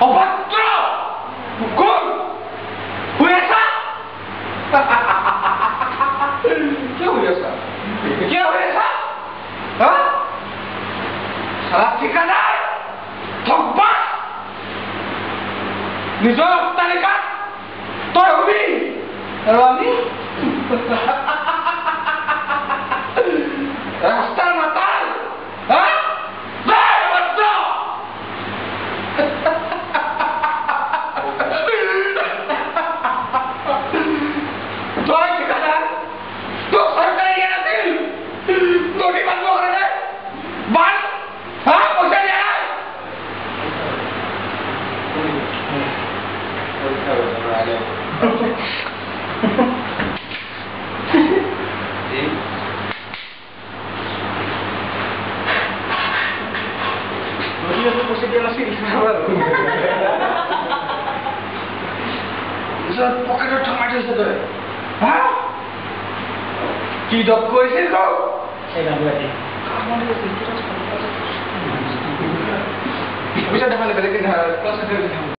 অভদ্র কোন হয়েছে কে হয়েছে কে হয়েছে হ্যাঁ সারা ঠিকানায় ঠকবা নিজের অট্টালিকা তই হবি আৰু আমি রাস্তার মাতাল হ্যাঁ পকেটের টমাটো সাথে হ্যাঁ কি দপ করেছিস গো পয়সা দেখালে বেলে